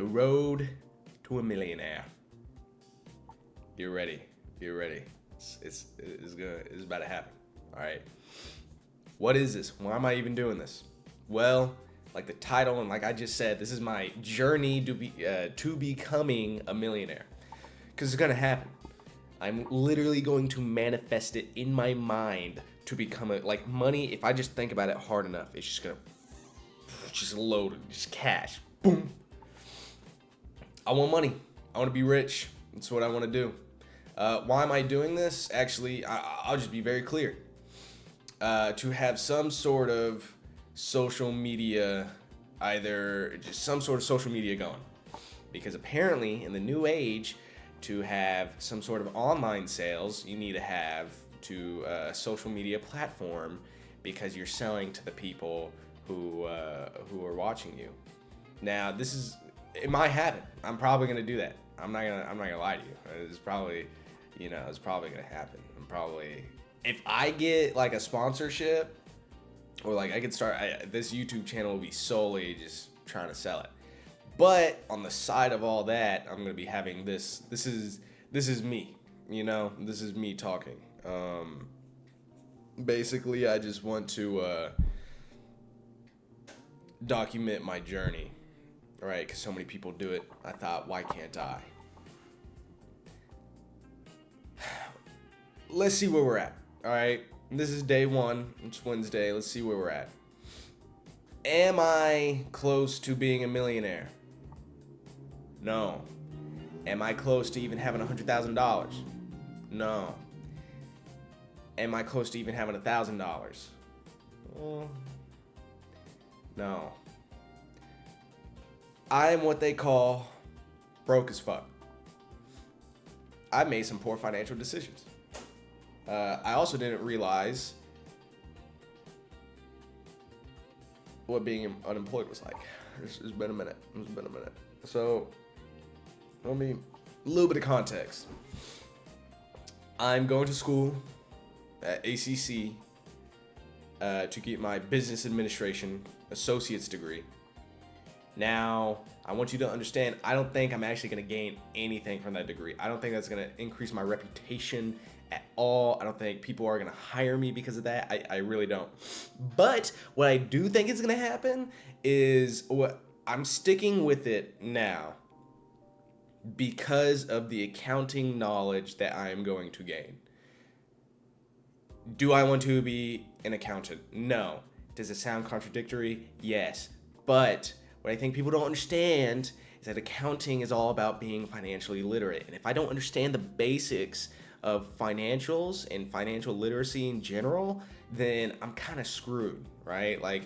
The road to a millionaire. Get ready. Get ready. It's about to happen. All right. What is this? Why am I even doing this? Well, like the title and like I just said, this is my journey to becoming a millionaire. Because it's gonna happen. I'm literally going to manifest it in my mind to become like money. If I just think about it hard enough, it's just gonna just load, just cash. Boom. I want money. I want to be rich. That's what I want to do. Why am I doing this? Actually, I'll just be very clear. To have some sort of social media, either just some sort of social media going. Because apparently in the new age, to have some sort of online sales, you need to have a social media platform because you're selling to the people who are watching you. Now, it might happen. I'm probably gonna do that. I'm not gonna lie to you. It's probably gonna happen. If I get like a sponsorship, or like I could start this YouTube channel will be solely just trying to sell it. But on the side of all that, I'm gonna be having this. This is me. This is me talking. Basically, I just want to document my journey, right? Because so many people do it. I thought, why can't I? Let's see where we're at. All right, this is day one. It's Wednesday. Let's see where we're at. Am I close to being a millionaire? No. Am I close to even having $100,000? No. Am I close to even having $1,000? No. I'm what they call broke as fuck. I made some poor financial decisions. I also didn't realize what being unemployed was like. It's been a minute. So, a little bit of context. I'm going to school at ACC to get my business administration associate's degree. Now, I want you to understand, I don't think I'm actually going to gain anything from that degree. I don't think that's going to increase my reputation at all. I don't think people are going to hire me because of that. I really don't. But what I do think is going to happen is what I'm sticking with it now because of the accounting knowledge that I am going to gain. Do I want to be an accountant? No. Does it sound contradictory? Yes. But what I think people don't understand is that accounting is all about being financially literate. And if I don't understand the basics of financials and financial literacy in general, then I'm kind of screwed, right? Like,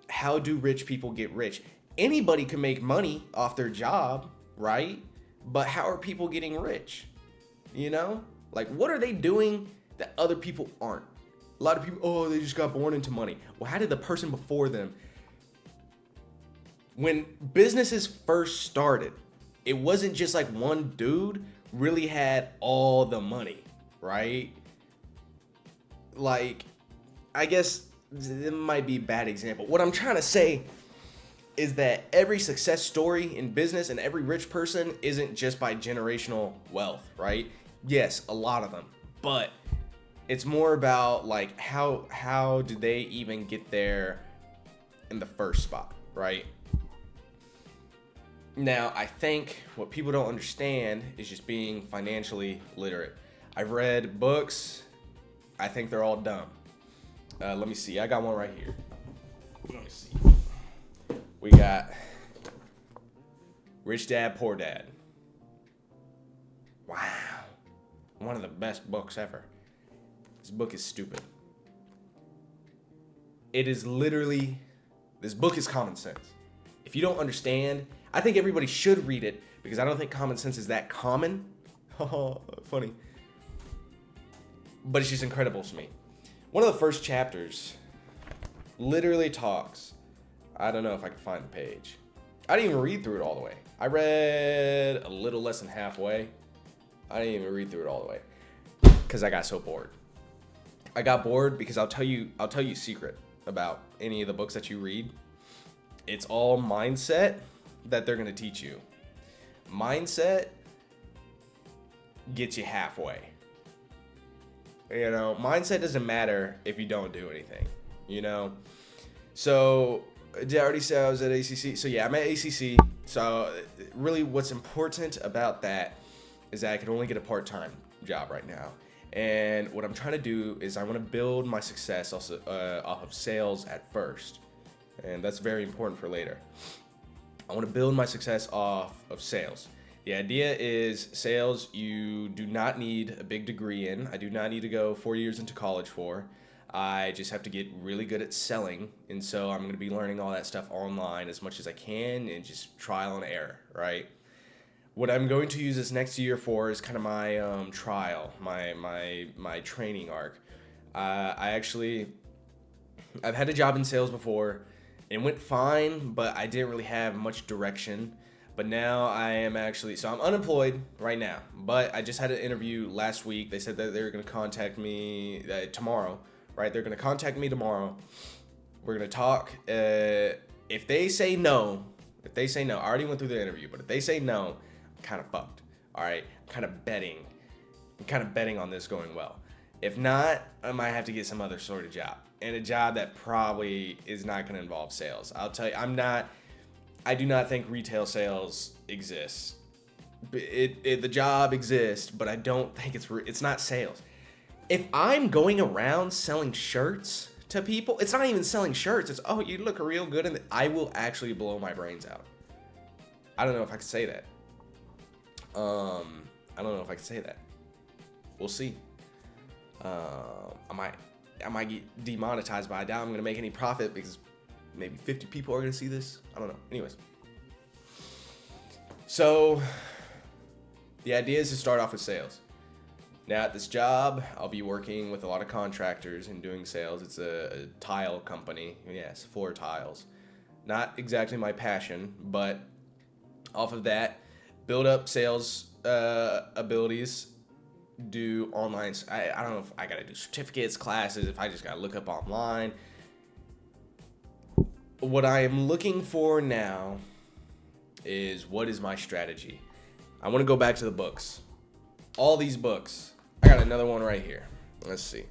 how do rich people get rich? Anybody can make money off their job, right? But how are people getting rich? Like, what are they doing that other people aren't? A lot of people, they just got born into money. Well, how did the person before them? When businesses first started, it wasn't just like one dude really had all the money, right? Like, I guess it might be a bad example. What I'm trying to say is that every success story in business and every rich person isn't just by generational wealth, right? Yes, a lot of them, but it's more about like how did they even get there in the first spot, right? Now, I think what people don't understand is just being financially literate. I've read books. I think they're all dumb. Let me see. I got one right here. Let me see. We got Rich Dad, Poor Dad. Wow. One of the best books ever. This book is stupid. It is literally, this book is common sense. If you don't understand, I think everybody should read it because I don't think common sense is that common. Funny. But it's just incredible to me. One of the first chapters literally talks, I don't know if I can find the page. I didn't even read through it all the way. I read a little less than halfway. I didn't even read through it all the way because I got so bored. I got bored because I'll tell you a secret about any of the books that you read. It's all mindset that they're going to teach you. Mindset gets you halfway. You know, mindset doesn't matter if you don't do anything, you know? So, did I already say I was at ACC? So, yeah, I'm at ACC. So, really what's important about that is that I can only get a part-time job right now. And what I'm trying to do is I want to build my success also off of sales at first. And that's very important for later. I want to build my success off of sales. The idea is sales you do not need a big degree in. I do not need to go 4 years into college for. I just have to get really good at selling. And so I'm going to be learning all that stuff online as much as I can and just trial and error, right? What I'm going to use this next year for is kind of my trial, my training arc. I've had a job in sales before. It went fine, but I didn't really have much direction. But now I am so I'm unemployed right now. But I just had an interview last week. They said that they were going to contact me tomorrow, right? They're going to contact me tomorrow. We're going to talk. If they say no, I already went through the interview, but if they say no, I'm kind of fucked. All right, I'm kind of betting on this going well. If not, I might have to get some other sort of job, and a job that probably is not going to involve sales. I'll tell you, I do not think retail sales exists. The job exists, but I don't think it's not sales. If I'm going around selling shirts to people, it's not even selling shirts. It's, oh, you look real good, and I will actually blow my brains out. I don't know if I can say that. We'll see. I might get demonetized, but I doubt I'm going to make any profit because maybe 50 people are going to see this. I don't know. Anyways. So, the idea is to start off with sales. Now, at this job, I'll be working with a lot of contractors and doing sales. It's a tile company. Yes, floor tiles. Not exactly my passion, but off of that, build up sales abilities, do online. I don't know if I got to do certificates, classes, if I just got to look up online. What I am looking for now is, what is my strategy? I want to go back to the books. All these books. I got another one right here. Let's see.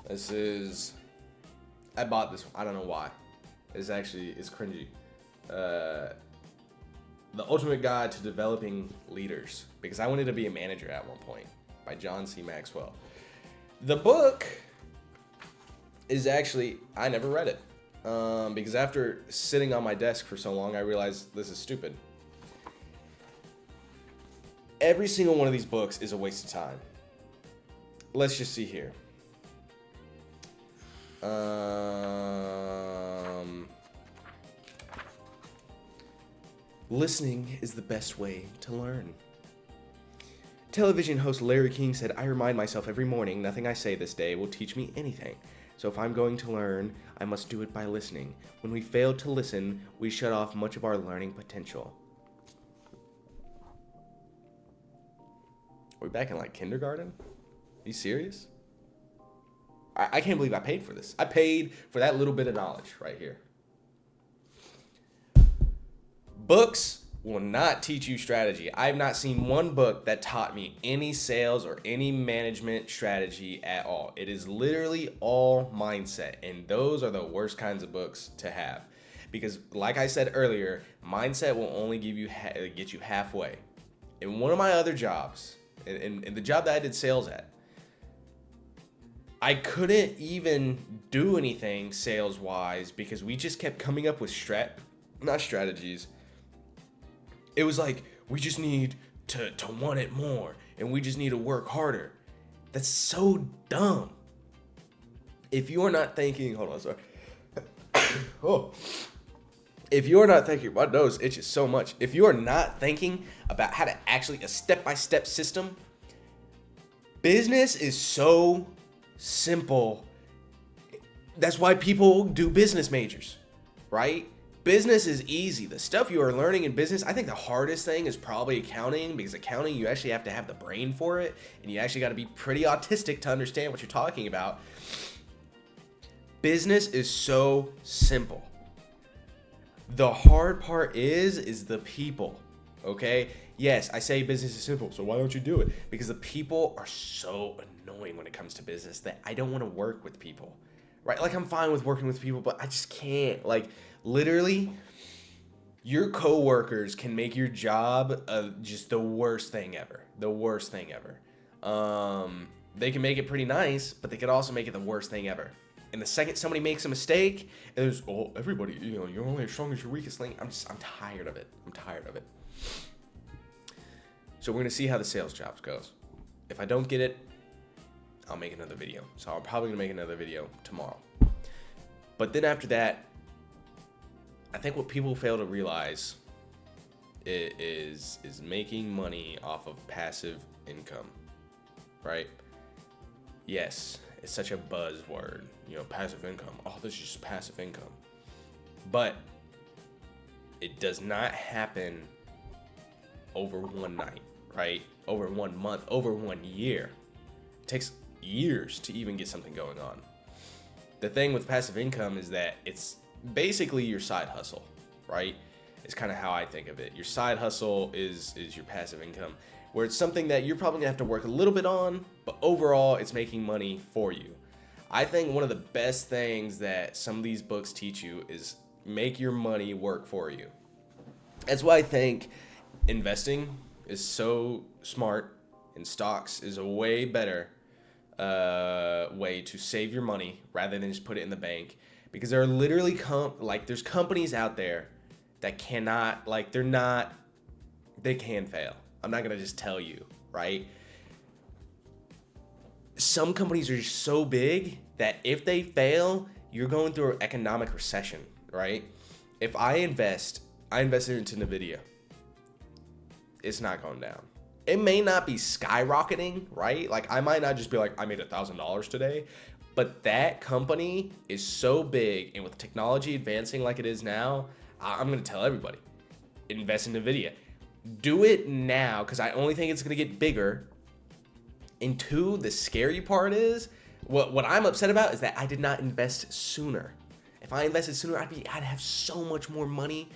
I bought this one. I don't know why. It's cringy. The Ultimate Guide to Developing Leaders, because I wanted to be a manager at one point, by John C. Maxwell. The book is I never read it. Because after sitting on my desk for so long, I realized this is stupid. Every single one of these books is a waste of time. Let's just see here. Listening is the best way to learn. Television host Larry King said, "I remind myself every morning nothing I say this day will teach me anything. So if I'm going to learn, I must do it by listening. When we fail to listen, we shut off much of our learning potential." Are we back in like kindergarten? Are you serious? I can't believe I paid for this. I paid for that little bit of knowledge right here. Books will not teach you strategy. I've not seen one book that taught me any sales or any management strategy at all. It is literally all mindset, and those are the worst kinds of books to have. Because like I said earlier, mindset will only get you halfway. In one of my other jobs, in the job that I did sales at, I couldn't even do anything sales-wise because we just kept coming up with not strategies. It was like, we just need to want it more, and we just need to work harder. That's so dumb. If you are not thinking, hold on, sorry. If you are not thinking, my nose itches so much. If you are not thinking about how to actually, a step-by-step system, business is so simple. That's why people do business majors, right? Business is easy. The stuff you are learning in business, I think the hardest thing is probably accounting, because accounting, you actually have to have the brain for it, and you actually got to be pretty autistic to understand what you're talking about. Business is so simple. The hard part is the people. Okay? Yes, I say business is simple, so why don't you do it? Because the people are so annoying when it comes to business that I don't want to work with people. Right? Like, I'm fine with working with people, but I just can't. Like, literally, your coworkers can make your job just the worst thing ever. The worst thing ever. They can make it pretty nice, but they could also make it the worst thing ever. And the second somebody makes a mistake, and there's, oh, everybody, you're only as strong as your weakest link. I'm tired of it. I'm tired of it. So we're gonna see how the sales jobs goes. If I don't get it, I'll make another video. So I'm probably gonna make another video tomorrow. But then after that, I think what people fail to realize is making money off of passive income, right? Yes, it's such a buzzword, passive income. Oh, this is just passive income. But it does not happen over one night, right? Over 1 month, over 1 year. It takes years to even get something going on. The thing with passive income is that it's basically your side hustle, right? It's kind of how I think of it. Your side hustle is your passive income, where it's something that you're probably gonna have to work a little bit on, but overall it's making money for you. I think one of the best things that some of these books teach you is make your money work for you. That's why I think investing is so smart, and stocks is a way better way to save your money rather than just put it in the bank. Because there are literally there's companies out there that cannot, they can fail. I'm not gonna just tell you, right? Some companies are just so big that if they fail, you're going through an economic recession, right? If I invested into Nvidia, it's not going down. It may not be skyrocketing, right? Like, I might not just be like, I made $1,000 today, but that company is so big, and with technology advancing like it is now, I'm gonna tell everybody, invest in Nvidia. Do it now, because I only think it's gonna get bigger. And two, the scary part is, what I'm upset about is that I did not invest sooner. If I invested sooner, I'd have so much more money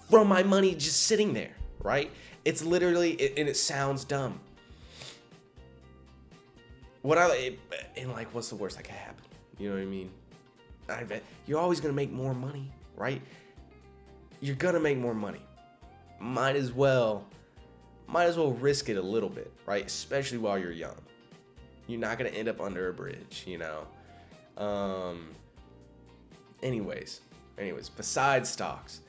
from my money just sitting there, right? It's literally, and it sounds dumb. What's the worst that can happen? You know what I mean? You're always gonna make more money, right? You're gonna make more money. Might as well risk it a little bit, right? Especially while you're young. You're not gonna end up under a bridge, Anyways, besides stocks,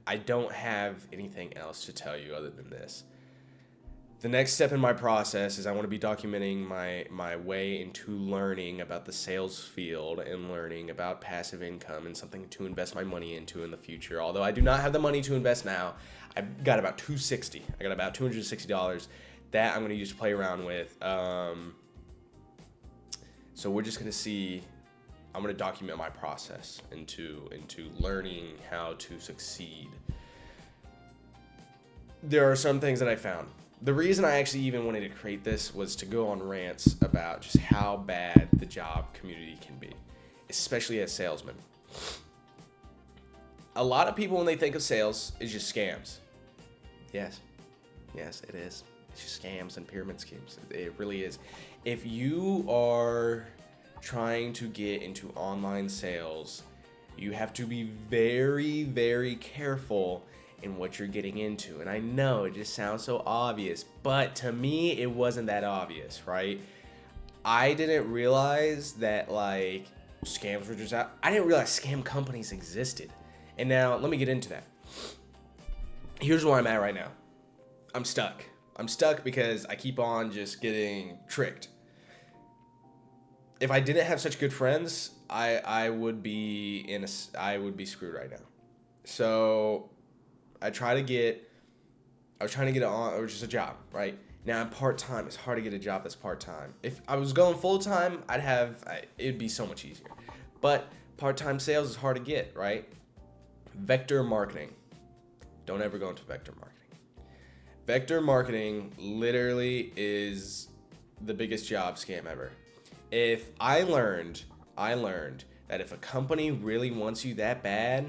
I don't have anything else to tell you other than this. The next step in my process is I want to be documenting my way into learning about the sales field and learning about passive income and something to invest my money into in the future. Although I do not have the money to invest now, I've got about $260. I got about $260 that I'm going to use to play around with. So we're just going to see. I'm going to document my process into learning how to succeed. There are some things that I found. The reason I actually even wanted to create this was to go on rants about just how bad the job community can be, especially as salesmen. A lot of people, when they think of sales, is just scams. Yes, it is. It's just scams and pyramid schemes. It really is. If you are trying to get into online sales, you have to be very, very careful in what you're getting into. And I know it just sounds so obvious, but to me, it wasn't that obvious, right? I didn't realize that scams were just out. I didn't realize scam companies existed. And now let me get into that. Here's where I'm at right now. I'm stuck. Because I keep on just getting tricked. If I didn't have such good friends, I would be screwed right now. So I was trying to get just a job, right? Now I'm part-time. It's hard to get a job that's part-time. If I was going full-time, it'd be so much easier. But part-time sales is hard to get, right? Vector marketing. Don't ever go into vector marketing. Vector marketing literally is the biggest job scam ever. If I learned that if a company really wants you that bad,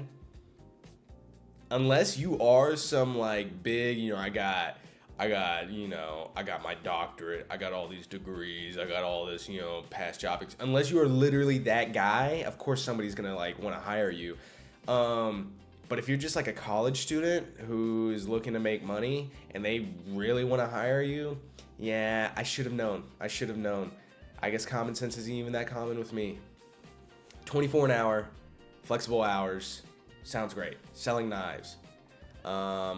unless you are some like big, I got my doctorate, I got all these degrees, I got all this, past job. Unless you are literally that guy, of course somebody's gonna like want to hire you. But if you're just like a college student who's looking to make money and they really want to hire you, yeah, I should have known. I guess common sense isn't even that common with me. 24 an hour, flexible hours, sounds great. Selling knives. I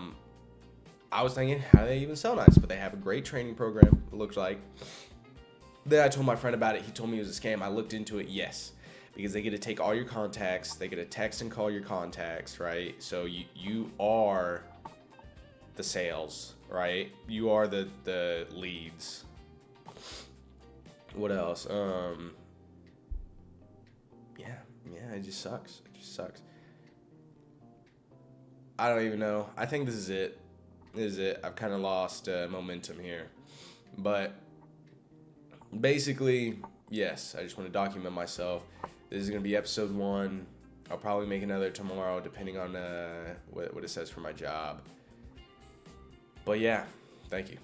was thinking, how do they even sell knives? But they have a great training program, it looks like. Then I told my friend about it. He told me it was a scam. I looked into it, yes. Because they get to take all your contacts. They get to text and call your contacts, right? So you are the sales, right? You are the leads. What else? Yeah, it just sucks. I don't even know. I think this is it. I've kind of lost momentum here. But basically, yes, I just want to document myself. This is going to be episode 1. I'll probably make another tomorrow, depending on what it says for my job. But yeah, thank you.